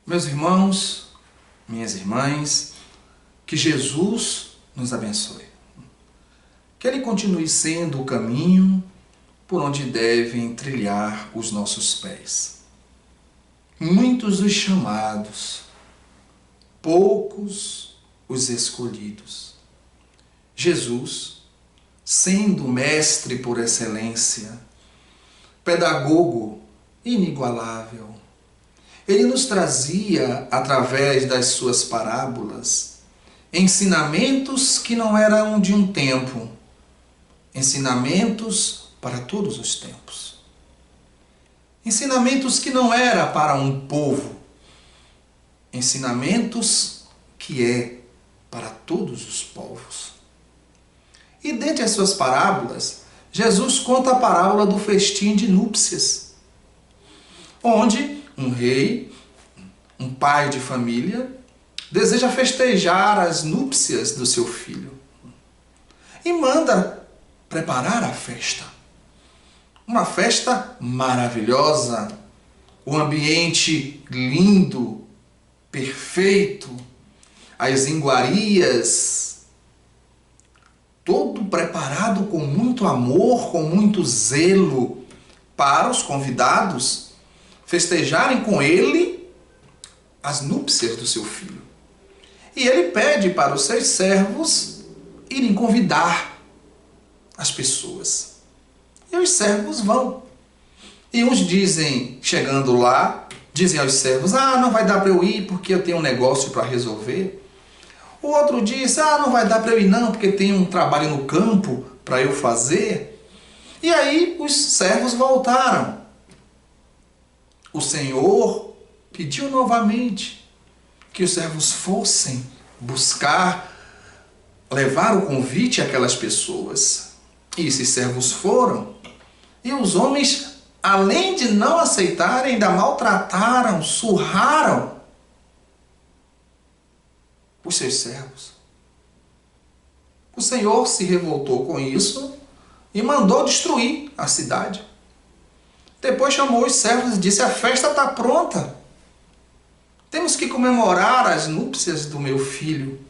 Meus irmãos, minhas irmãs, que Jesus nos abençoe. Que Ele continue sendo o caminho por onde devem trilhar os nossos pés. Muitos os chamados, poucos os escolhidos. Jesus, sendo mestre por excelência, pedagogo inigualável, ele nos trazia, através das suas parábolas, ensinamentos que não eram de um tempo, ensinamentos para todos os tempos. Ensinamentos que não era para um povo, ensinamentos que é para todos os povos. E dentre as suas parábolas, Jesus conta a parábola do festim de núpcias, onde um rei, um pai de família, deseja festejar as núpcias do seu filho e manda preparar a festa. Uma festa maravilhosa, um ambiente lindo, perfeito, as iguarias, todo preparado com muito amor, com muito zelo, para os convidados festejarem com ele as núpcias do seu filho. E ele pede para os seus servos irem convidar as pessoas. E os servos vão. E uns dizem, chegando lá, dizem aos servos: não vai dar para eu ir porque eu tenho um negócio para resolver. O outro diz: não vai dar para eu ir não porque tem um trabalho no campo para eu fazer. E aí os servos voltaram. O Senhor pediu novamente que os servos fossem buscar, levar o convite àquelas pessoas. E esses servos foram. E os homens, além de não aceitarem, ainda maltrataram, surraram os seus servos. O Senhor se revoltou com isso e mandou destruir a cidade. Depois chamou os servos e disse: a festa está pronta. Temos que comemorar as núpcias do meu filho.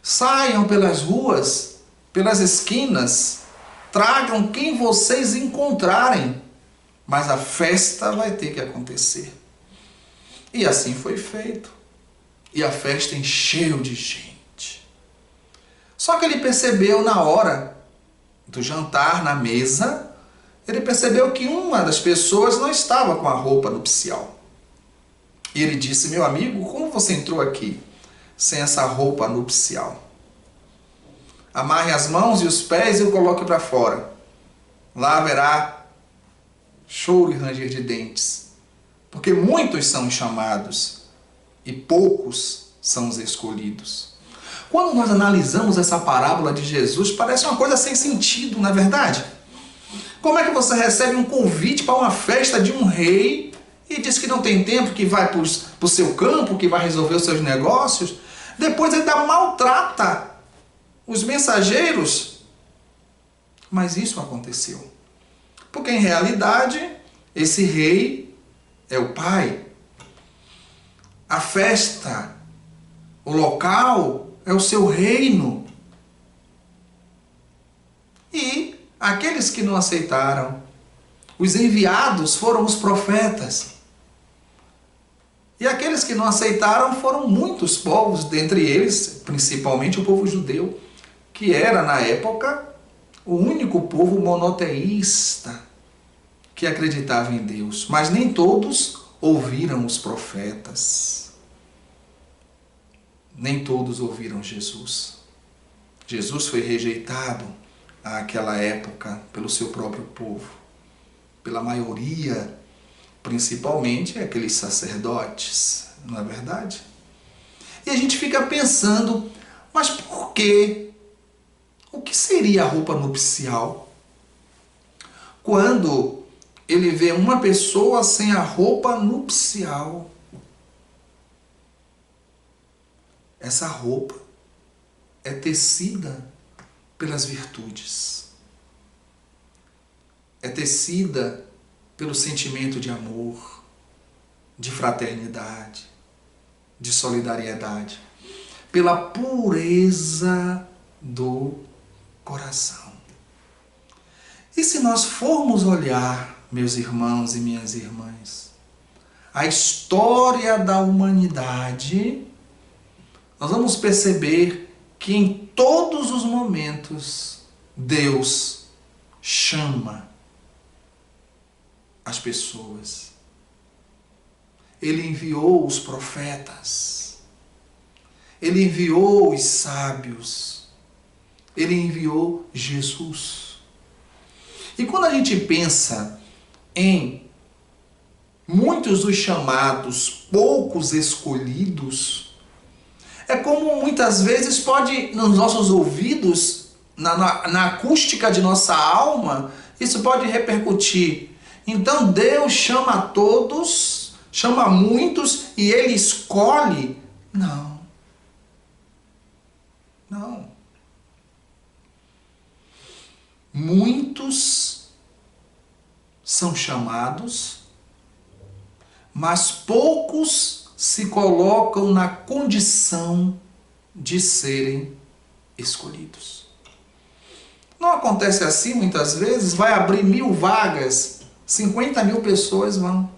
Saiam pelas ruas, pelas esquinas, tragam quem vocês encontrarem, mas a festa vai ter que acontecer. E assim foi feito. E a festa encheu de gente. Só que ele percebeu na hora do jantar, na mesa, ele percebeu que uma das pessoas não estava com a roupa nupcial. E ele disse: meu amigo, como você entrou aqui sem essa roupa nupcial? Amarre as mãos e os pés e o coloque para fora. Lá haverá choro e ranger de dentes, porque muitos são chamados e poucos são os escolhidos. Quando nós analisamos essa parábola de Jesus, parece uma coisa sem sentido, não é verdade? Como é que você recebe um convite para uma festa de um rei e diz que não tem tempo, que vai para o seu campo, que vai resolver os seus negócios? Depois ainda maltrata os mensageiros. Mas isso aconteceu. Porque em realidade, esse rei é o pai. A festa, o local, é o seu reino. E aqueles que não aceitaram, os enviados foram os profetas. E aqueles que não aceitaram foram muitos povos, dentre eles, principalmente o povo judeu, que era, na época, o único povo monoteísta que acreditava em Deus. Mas nem todos ouviram os profetas. Nem todos ouviram Jesus. Jesus foi rejeitado àquela época pelo seu próprio povo, pela maioria, principalmente aqueles sacerdotes, não é verdade? E a gente fica pensando, mas por quê? O que seria a roupa nupcial? Quando ele vê uma pessoa sem a roupa nupcial, essa roupa é tecida pelas virtudes. É tecida pelo sentimento de amor. de fraternidade, de solidariedade, pela pureza do coração. E se nós formos olhar, meus irmãos e minhas irmãs, a história da humanidade, nós vamos perceber que em todos os momentos Deus chama as pessoas. Ele enviou os profetas, ele enviou os sábios, ele enviou Jesus. E quando a gente pensa em muitos dos chamados, poucos escolhidos, é como muitas vezes pode, nos nossos ouvidos, na acústica de nossa alma, isso pode repercutir. Então Deus chama a todos, chama muitos e Ele escolhe? Não. Não. Muitos são chamados, mas poucos se colocam na condição de serem escolhidos. Não acontece assim muitas vezes? Vai abrir 1000 vagas, 50.000 pessoas vão.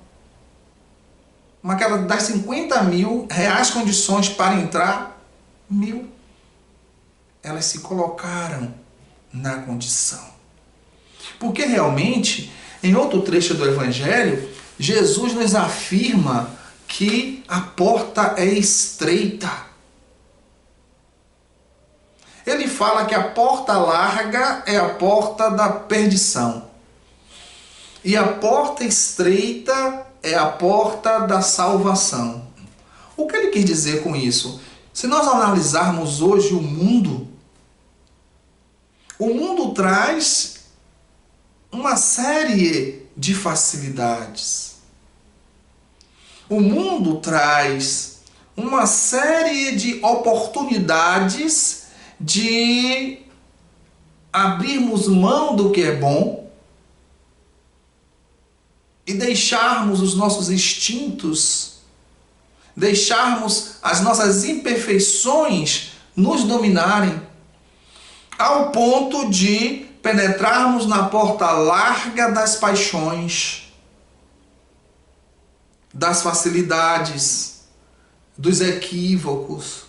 Mas das 50.000 reais condições para entrar, 1.000. Elas se colocaram na condição. Porque realmente, em outro trecho do Evangelho, Jesus nos afirma que a porta é estreita. Ele fala que a porta larga é a porta da perdição. E a porta estreita é a porta da salvação. O que ele quis dizer com isso? Se nós analisarmos hoje o mundo traz uma série de facilidades. O mundo traz uma série de oportunidades de abrirmos mão do que é bom e deixarmos os nossos instintos, deixarmos as nossas imperfeições nos dominarem, ao ponto de penetrarmos na porta larga das paixões, das facilidades, dos equívocos,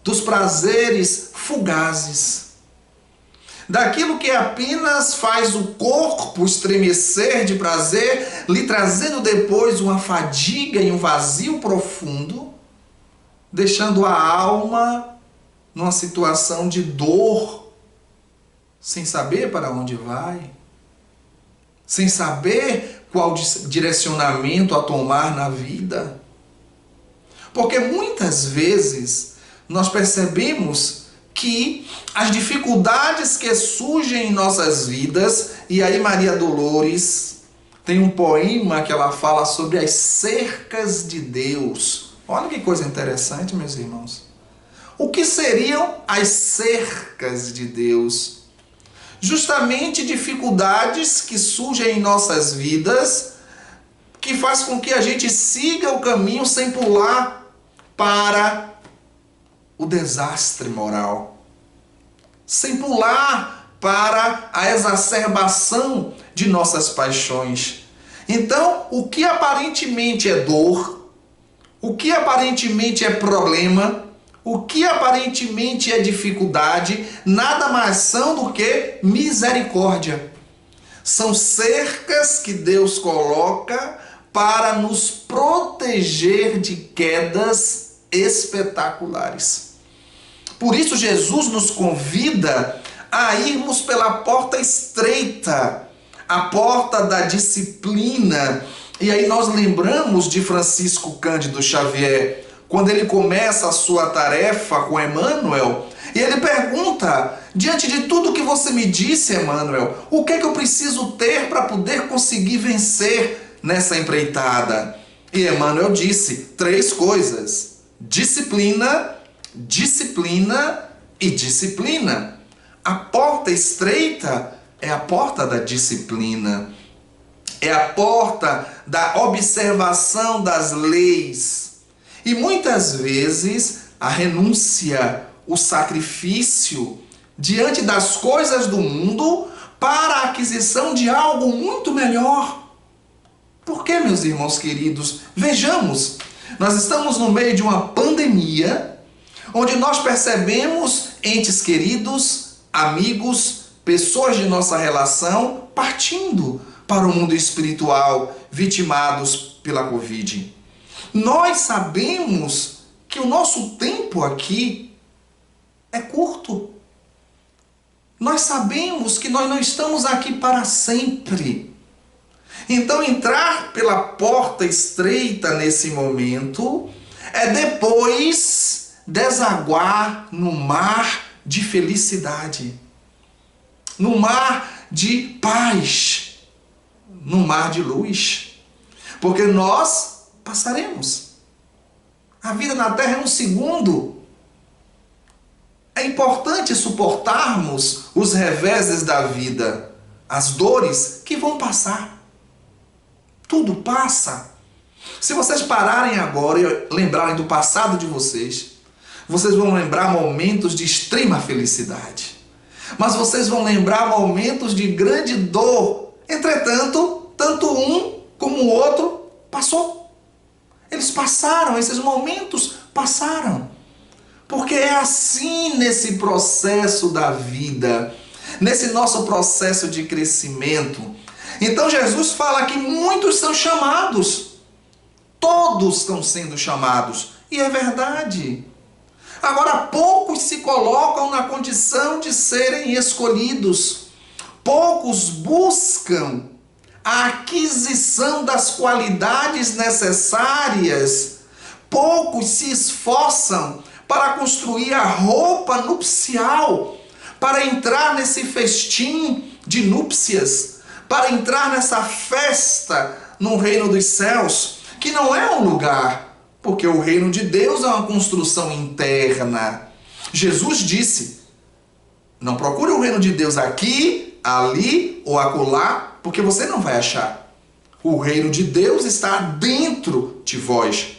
dos prazeres fugazes, daquilo que apenas faz o corpo estremecer de prazer, lhe trazendo depois uma fadiga e um vazio profundo, deixando a alma numa situação de dor, sem saber para onde vai, sem saber qual direcionamento a tomar na vida. Porque muitas vezes nós percebemos que as dificuldades que surgem em nossas vidas, e aí Maria Dolores tem um poema que ela fala sobre as cercas de Deus. Olha que coisa interessante, meus irmãos. O que seriam as cercas de Deus? Justamente dificuldades que surgem em nossas vidas, que faz com que a gente siga o caminho sem pular para o desastre moral, sem pular para a exacerbação de nossas paixões. Então, o que aparentemente é dor, o que aparentemente é problema, o que aparentemente é dificuldade, nada mais são do que misericórdia. São cercas que Deus coloca para nos proteger de quedas espetaculares. Por isso Jesus nos convida a irmos pela porta estreita, a porta da disciplina. E aí nós lembramos de Francisco Cândido Xavier, quando ele começa a sua tarefa com Emmanuel, e ele pergunta, diante de tudo que você me disse, Emmanuel, o que é que eu preciso ter para poder conseguir vencer nessa empreitada? E Emmanuel disse 3 coisas: disciplina, disciplina e disciplina. A porta estreita é a porta da disciplina. é a porta da observação das leis. E muitas vezes a renúncia, o sacrifício diante das coisas do mundo para a aquisição de algo muito melhor. Por que, meus irmãos queridos? Vejamos, nós estamos no meio de uma pandemia, onde nós percebemos entes queridos, amigos, pessoas de nossa relação partindo para o mundo espiritual, vitimados pela Covid. Nós sabemos que o nosso tempo aqui é curto. Nós sabemos que nós não estamos aqui para sempre. Então, entrar pela porta estreita nesse momento é depois desaguar no mar de felicidade, no mar de paz, no mar de luz. Porque nós passaremos. A vida na Terra é um segundo. É importante suportarmos os reveses da vida, as dores que vão passar. Tudo passa. Se vocês pararem agora e lembrarem do passado de vocês, vocês vão lembrar momentos de extrema felicidade. Mas vocês vão lembrar momentos de grande dor. Entretanto, tanto um como o outro passou. Eles passaram, esses momentos passaram. Porque é assim nesse processo da vida, nesse nosso processo de crescimento. Então Jesus fala que muitos são chamados, todos estão sendo chamados, e é verdade. Agora, poucos se colocam na condição de serem escolhidos, poucos buscam a aquisição das qualidades necessárias, poucos se esforçam para construir a roupa nupcial, para entrar nesse festim de núpcias, para entrar nessa festa no reino dos céus, que não é um lugar, porque o reino de Deus é uma construção interna. Jesus disse, não procure o reino de Deus aqui, ali ou acolá, porque você não vai achar. O reino de Deus está dentro de vós.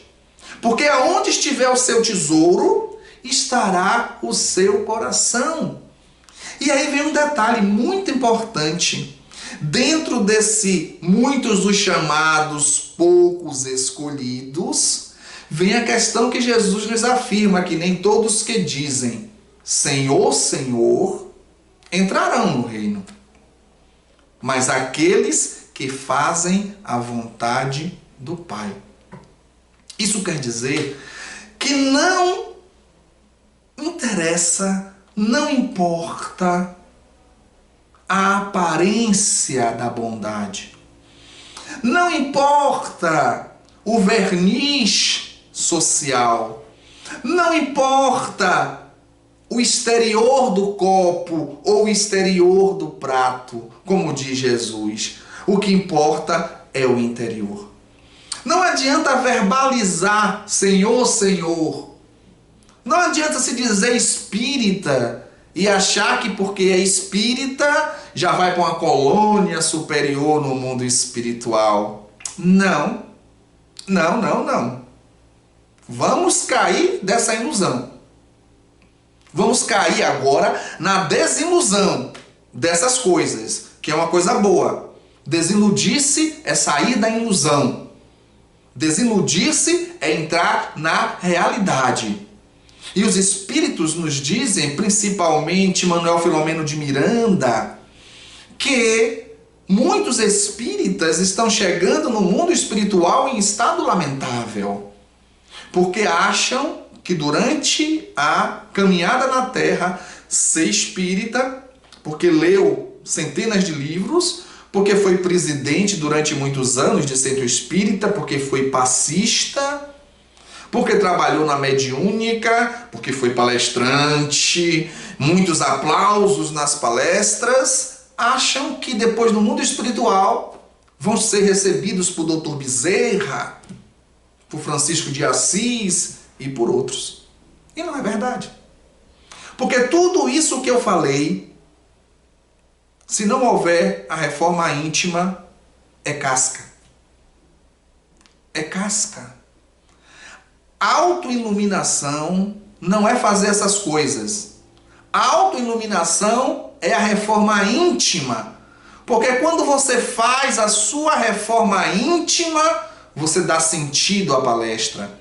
Porque aonde estiver o seu tesouro, estará o seu coração. E aí vem um detalhe muito importante. Dentro desse muitos os chamados, poucos escolhidos, vem a questão que Jesus nos afirma, que nem todos que dizem Senhor, Senhor, entrarão no reino, mas aqueles que fazem a vontade do Pai. Isso quer dizer que não interessa, não importa a aparência da bondade. Não importa o verniz social. Não importa o exterior do copo ou o exterior do prato, como diz Jesus. O que importa é o interior. Não adianta verbalizar Senhor, Senhor. Não adianta se dizer espírita e achar que porque é espírita já vai para uma colônia superior no mundo espiritual. Não. Não, não, não. Vamos cair dessa ilusão. Vamos cair agora na desilusão dessas coisas, que é uma coisa boa. Desiludir-se é sair da ilusão. Desiludir-se é entrar na realidade. E os espíritos nos dizem, principalmente Manuel Filomeno de Miranda, que muitos espíritas estão chegando no mundo espiritual em estado lamentável, porque acham que durante a caminhada na Terra, ser espírita, porque leu centenas de livros, porque foi presidente durante muitos anos de centro espírita, porque foi passista, porque trabalhou na mediúnica, porque foi palestrante, muitos aplausos nas palestras, acham que depois no mundo espiritual vão ser recebidos por Dr. Bezerra, por Francisco de Assis e por outros. E não é verdade. Porque tudo isso que eu falei, se não houver a reforma íntima, é casca. É casca. Autoiluminação não é fazer essas coisas. Autoiluminação é a reforma íntima. Porque quando você faz a sua reforma íntima, você dá sentido à palestra.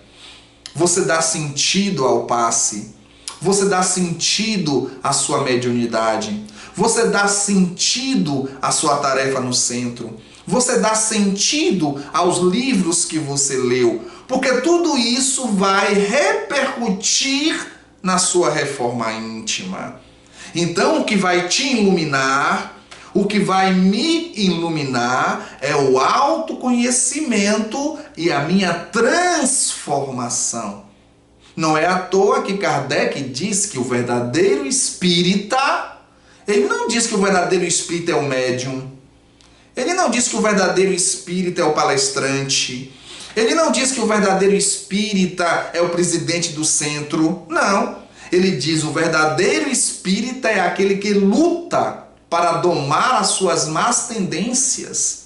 Você dá sentido ao passe. Você dá sentido à sua mediunidade. Você dá sentido à sua tarefa no centro. Você dá sentido aos livros que você leu. Porque tudo isso vai repercutir na sua reforma íntima. Então, o que vai te iluminar, o que vai me iluminar é o autoconhecimento e a minha transformação. Não é à toa que Kardec diz que o verdadeiro espírita, ele não diz que o verdadeiro espírita é o médium, ele não diz que o verdadeiro espírita é o palestrante, ele não diz que o verdadeiro espírita é o presidente do centro, não. Ele diz o verdadeiro espírita é aquele que luta para domar as suas más tendências.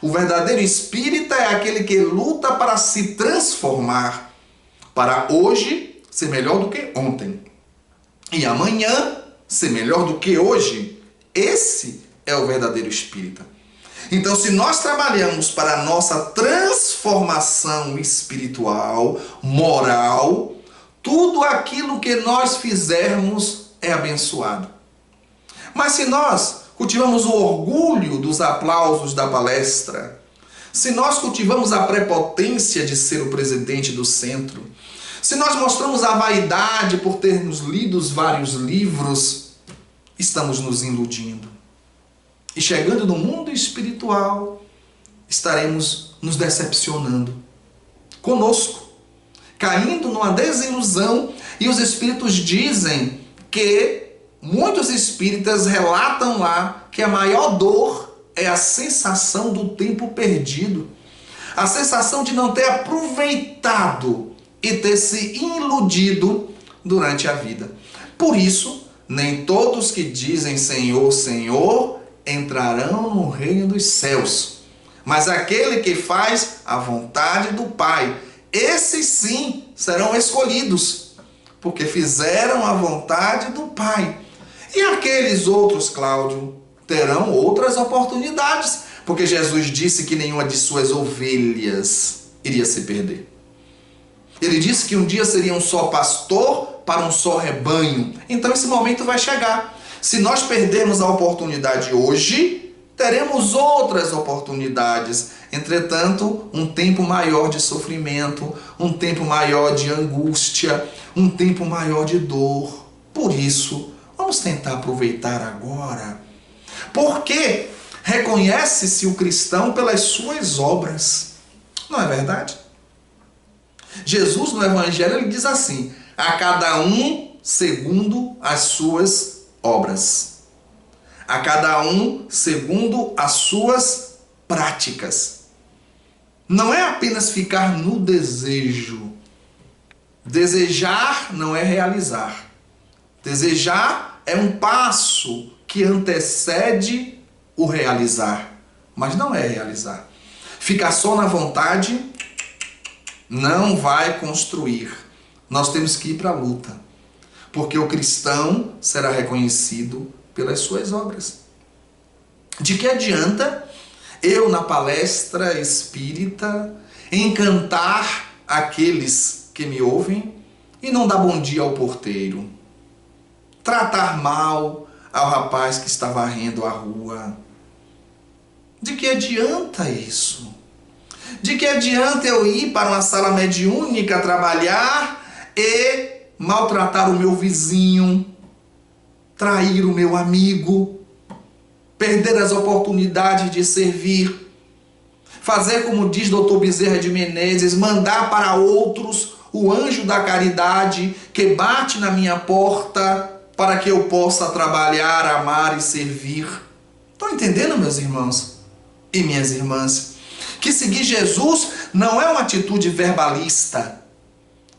O verdadeiro espírita é aquele que luta para se transformar, para hoje ser melhor do que ontem e amanhã ser melhor do que hoje. Esse é o verdadeiro espírita. Então, se nós trabalhamos para a nossa transformação espiritual, moral, tudo aquilo que nós fizermos é abençoado. Mas se nós cultivamos o orgulho dos aplausos da palestra, se nós cultivamos a prepotência de ser o presidente do centro, se nós mostramos a vaidade por termos lido vários livros, estamos nos iludindo. E chegando no mundo espiritual, estaremos nos decepcionando conosco, caindo numa desilusão. E os espíritos dizem que muitos espíritas relatam lá que a maior dor é a sensação do tempo perdido, a sensação de não ter aproveitado e ter se iludido durante a vida. Por isso, nem todos que dizem Senhor, Senhor, entrarão no reino dos céus, mas aquele que faz a vontade do Pai, esses sim serão escolhidos, porque fizeram a vontade do Pai. E aqueles outros, Cláudio, terão outras oportunidades, porque Jesus disse que nenhuma de suas ovelhas iria se perder. Ele disse que um dia seria um só pastor para um só rebanho. Então esse momento vai chegar. Se nós perdermos a oportunidade hoje, teremos outras oportunidades. Entretanto, um tempo maior de sofrimento, um tempo maior de angústia, um tempo maior de dor. Por isso, vamos tentar aproveitar agora. Porque reconhece-se o cristão pelas suas obras. Não é verdade? Jesus no Evangelho ele diz assim: a cada um segundo as suas obras. A cada um segundo as suas práticas. Não é apenas ficar no desejo. Desejar não é realizar. Desejar é um passo que antecede o realizar, mas não é realizar. Ficar só na vontade não vai construir. Nós temos que ir para a luta, porque o cristão será reconhecido pelas suas obras. De que adianta eu, na palestra espírita, encantar aqueles que me ouvem e não dar bom dia ao porteiro? Tratar mal ao rapaz que está varrendo a rua? De que adianta isso? De que adianta eu ir para uma sala mediúnica trabalhar e maltratar o meu vizinho, trair o meu amigo, perder as oportunidades de servir, fazer como diz Dr. Bezerra de Menezes, mandar para outros o anjo da caridade que bate na minha porta para que eu possa trabalhar, amar e servir? Estão entendendo, meus irmãos e minhas irmãs? Que seguir Jesus não é uma atitude verbalista.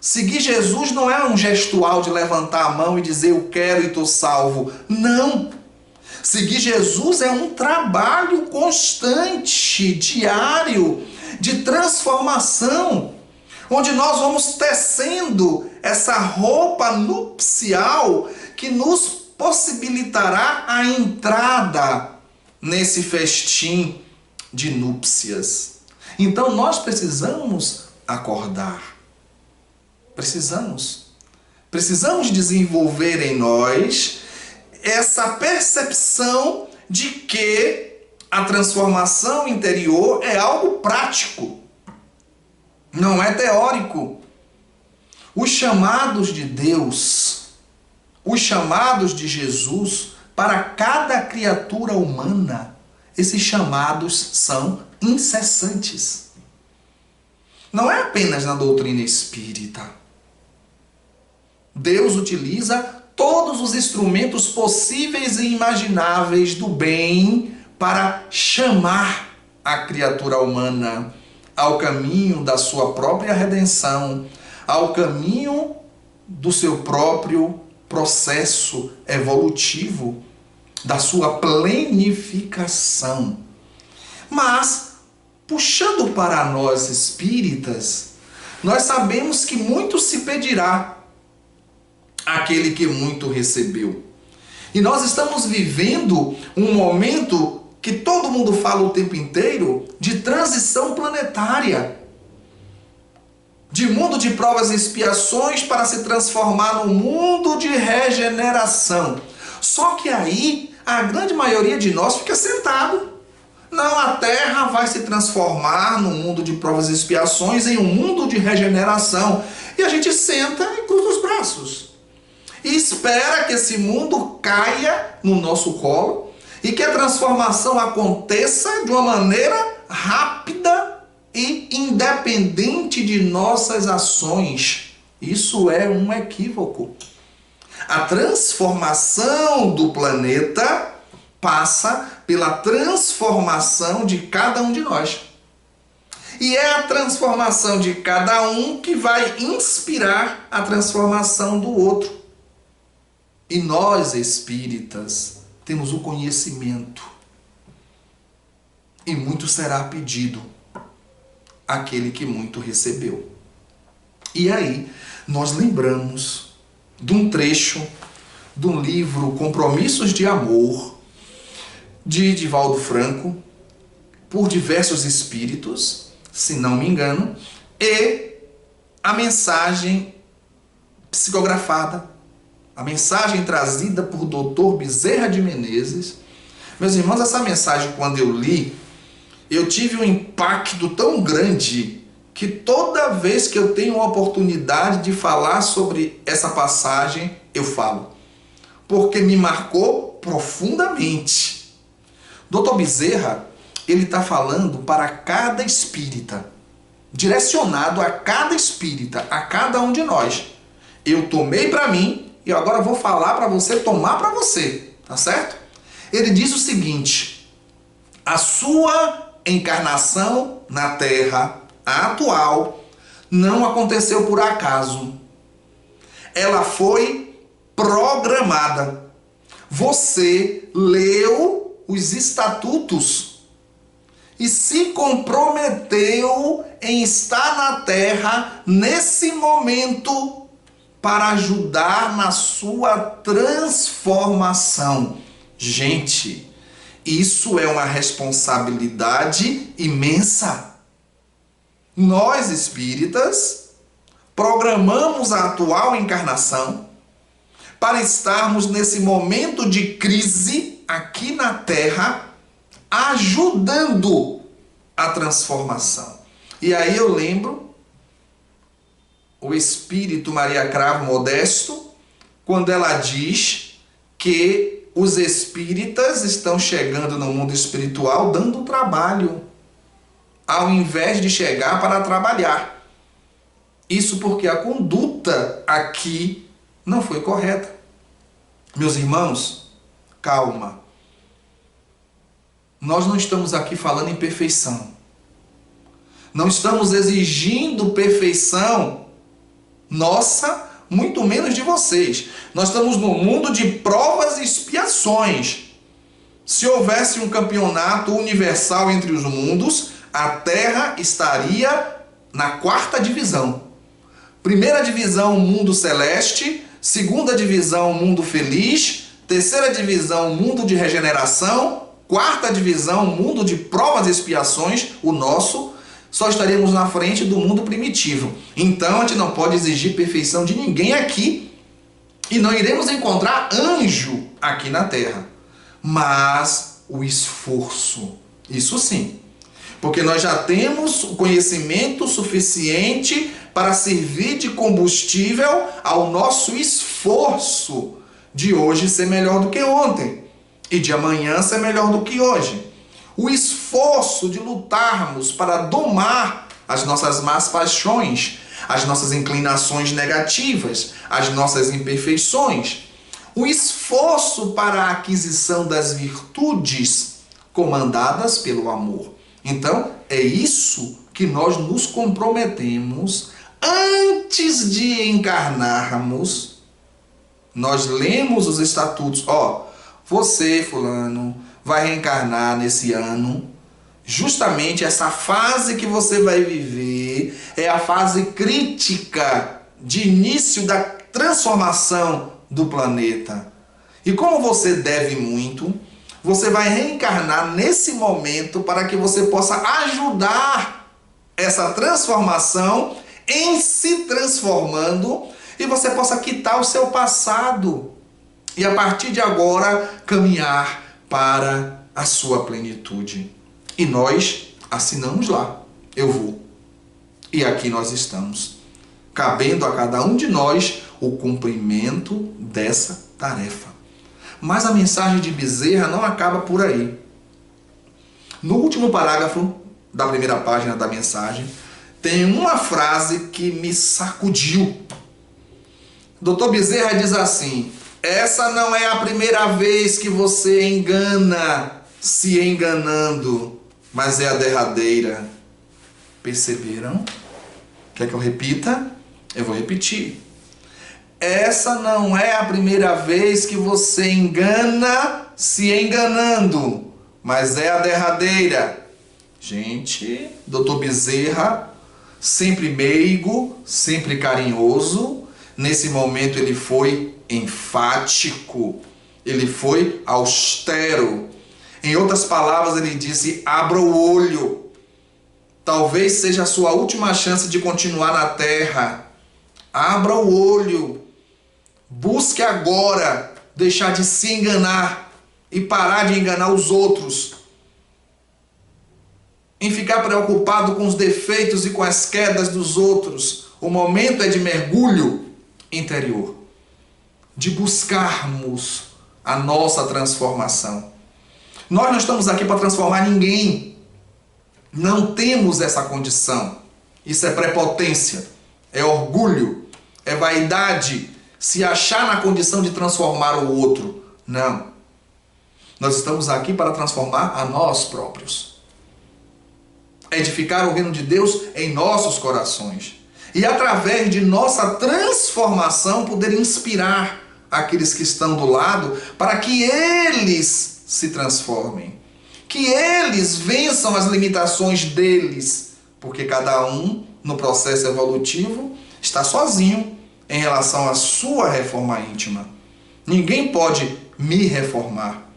Seguir Jesus não é um gestual de levantar a mão e dizer eu quero e estou salvo. Não. Seguir Jesus é um trabalho constante, diário, de transformação, onde nós vamos tecendo essa roupa nupcial que nos possibilitará a entrada nesse festim de núpcias. Então nós precisamos acordar. Precisamos desenvolver em nós essa percepção de que a transformação interior é algo prático, não é teórico. Os chamados de Deus, os chamados de Jesus para cada criatura humana, esses chamados são incessantes. Não é apenas na doutrina espírita. Deus utiliza todos os instrumentos possíveis e imagináveis do bem para chamar a criatura humana ao caminho da sua própria redenção, ao caminho do seu próprio processo evolutivo, da sua plenificação. Mas, puxando para nós espíritas, nós sabemos que muito se pedirá àquele que muito recebeu. E nós estamos vivendo um momento que todo mundo fala o tempo inteiro de transição planetária. De mundo de provas e expiações para se transformar num mundo de regeneração. Só que aí a grande maioria de nós fica sentado. Não, a Terra vai se transformar num mundo de provas e expiações em um mundo de regeneração. E a gente senta e cruza os braços. E espera que esse mundo caia no nosso colo e que a transformação aconteça de uma maneira rápida e independente de nossas ações. Isso é um equívoco. A transformação do planeta passa pela transformação de cada um de nós. E é a transformação de cada um que vai inspirar a transformação do outro. E nós, espíritas, temos o conhecimento. E muito será pedido àquele que muito recebeu. E aí, nós lembramos de um trecho do livro Compromissos de Amor, de Divaldo Franco, por diversos espíritos, se não me engano, e a mensagem psicografada, a mensagem trazida por Dr. Bezerra de Menezes. Meus irmãos, essa mensagem, quando eu li, eu tive um impacto tão grande que toda vez que eu tenho a oportunidade de falar sobre essa passagem, eu falo. Porque me marcou profundamente. Dr. Bezerra, ele está falando para cada espírita, direcionado a cada espírita, a cada um de nós. Eu tomei para mim e agora vou falar para você tomar para você, tá certo? Ele diz o seguinte: a sua encarnação na Terra, a atual, não aconteceu por acaso. Ela foi programada. Você leu os estatutos e se comprometeu em estar na Terra nesse momento para ajudar na sua transformação. Gente, isso é uma responsabilidade imensa. Nós, espíritas, programamos a atual encarnação para estarmos nesse momento de crise aqui na Terra, ajudando a transformação. E aí eu lembro o espírito Maria Cravo Modesto, quando ela diz que os espíritas estão chegando no mundo espiritual dando trabalho, ao invés de chegar para trabalhar. Isso porque a conduta aqui não foi correta. Meus irmãos, calma. Nós não estamos aqui falando em perfeição. Não estamos exigindo perfeição nossa, muito menos de vocês. Nós estamos no mundo de provas e expiações. Se houvesse um campeonato universal entre os mundos, a Terra estaria na 4ª divisão. Primeira divisão, mundo celeste. Segunda divisão, mundo feliz. Terceira divisão, mundo de regeneração. 4ª divisão, mundo de provas e expiações, o nosso. Só estaremos na frente do mundo primitivo. Então, a gente não pode exigir perfeição de ninguém aqui. E não iremos encontrar anjo aqui na Terra. Mas o esforço, isso sim. Porque nós já temos o conhecimento suficiente para servir de combustível ao nosso esforço de hoje ser melhor do que ontem e de amanhã ser melhor do que hoje. O esforço de lutarmos para domar as nossas más paixões, as nossas inclinações negativas, as nossas imperfeições. O esforço para a aquisição das virtudes comandadas pelo amor. Então, é isso que nós nos comprometemos antes de encarnarmos. Nós lemos os estatutos. Você, fulano, vai reencarnar nesse ano. Justamente essa fase que você vai viver é a fase crítica de início da transformação do planeta. E como você deve muito, você vai reencarnar nesse momento para que você possa ajudar essa transformação em se transformando e você possa quitar o seu passado e a partir de agora caminhar para a sua plenitude. E nós assinamos lá, eu vou. E aqui nós estamos, cabendo a cada um de nós o cumprimento dessa tarefa. Mas a mensagem de Bezerra não acaba por aí. No último parágrafo da primeira página da mensagem, tem uma frase que me sacudiu. Dr. Bezerra diz assim: essa não é a primeira vez que você engana se enganando, mas é a derradeira. Perceberam? Quer que eu repita? Eu vou repetir. Essa não é a primeira vez que você engana se enganando, mas é a derradeira. Gente, Dr. Bezerra, sempre meigo, sempre carinhoso, nesse momento ele foi enfático, ele foi austero. Em outras palavras, ele disse: abra o olho. Talvez seja a sua última chance de continuar na Terra. Abra o olho. Busque agora deixar de se enganar e parar de enganar os outros. Em ficar preocupado com os defeitos e com as quedas dos outros. O momento é de mergulho interior. De buscarmos a nossa transformação. Nós não estamos aqui para transformar ninguém. Não temos essa condição. Isso é prepotência, é orgulho, é vaidade, se achar na condição de transformar o outro. Não. Nós estamos aqui para transformar a nós próprios. Edificar o reino de Deus em nossos corações. E através de nossa transformação poder inspirar aqueles que estão do lado para que eles se transformem. Que eles vençam as limitações deles. Porque cada um, no processo evolutivo, está sozinho em relação à sua reforma íntima. Ninguém pode me reformar.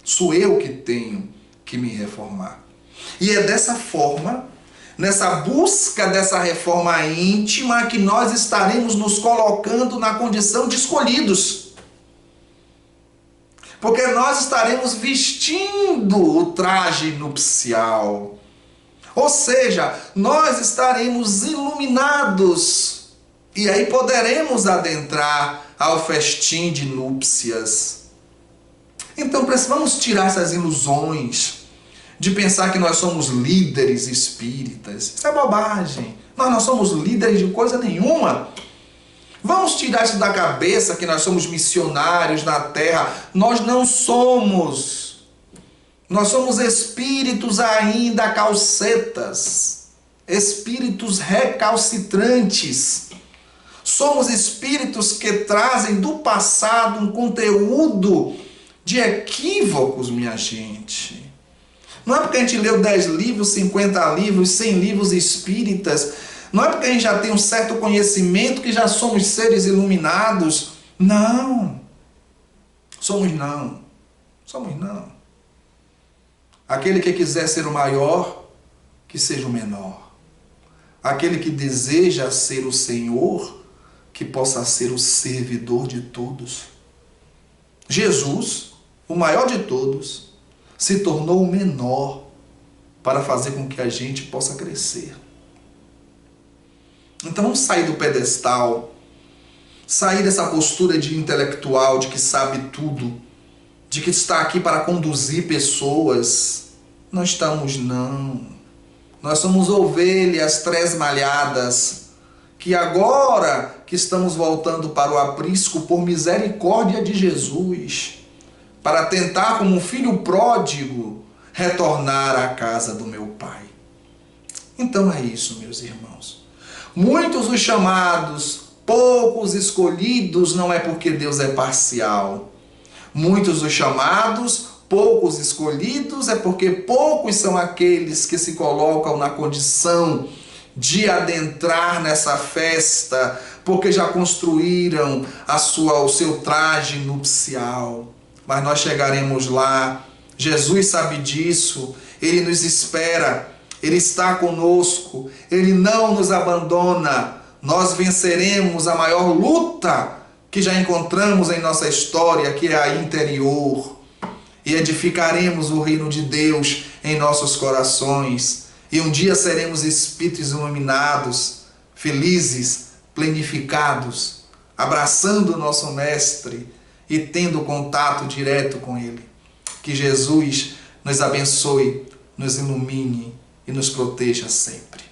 Sou eu que tenho que me reformar. E é dessa forma, nessa busca dessa reforma íntima, que nós estaremos nos colocando na condição de escolhidos. Porque nós estaremos vestindo o traje nupcial. Ou seja, nós estaremos iluminados. E aí poderemos adentrar ao festim de núpcias. Então vamos tirar essas ilusões de pensar que nós somos líderes espíritas. Isso é bobagem. Nós não somos líderes de coisa nenhuma. Vamos tirar isso da cabeça que nós somos missionários na Terra. Nós não somos. Nós somos espíritos ainda calcetas. Espíritos recalcitrantes. Somos espíritos que trazem do passado um conteúdo de equívocos, minha gente. Não é porque a gente leu 10 livros, 50 livros, 100 livros espíritas, não é porque a gente já tem um certo conhecimento que já somos seres iluminados. Não. Somos não. Somos não. Aquele que quiser ser o maior, que seja o menor. Aquele que deseja ser o Senhor, que possa ser o servidor de todos. Jesus, o maior de todos, se tornou o menor para fazer com que a gente possa crescer. Então vamos sair do pedestal, sair dessa postura de intelectual, de que sabe tudo, de que está aqui para conduzir pessoas. Não estamos, não. Nós somos ovelhas tresmalhadas, que agora que estamos voltando para o aprisco por misericórdia de Jesus, para tentar, como um filho pródigo, retornar à casa do meu Pai. Então é isso, meus irmãos. Muitos os chamados, poucos escolhidos, não é porque Deus é parcial. Muitos os chamados, poucos escolhidos, é porque poucos são aqueles que se colocam na condição de adentrar nessa festa, porque já construíram o seu traje nupcial. Mas nós chegaremos lá. Jesus sabe disso. Ele nos espera. Ele está conosco. Ele não nos abandona. Nós venceremos a maior luta que já encontramos em nossa história, que é a interior. E edificaremos o reino de Deus em nossos corações. E um dia seremos espíritos iluminados, felizes, plenificados, abraçando o nosso Mestre e tendo contato direto com Ele. Que Jesus nos abençoe, nos ilumine e nos proteja sempre.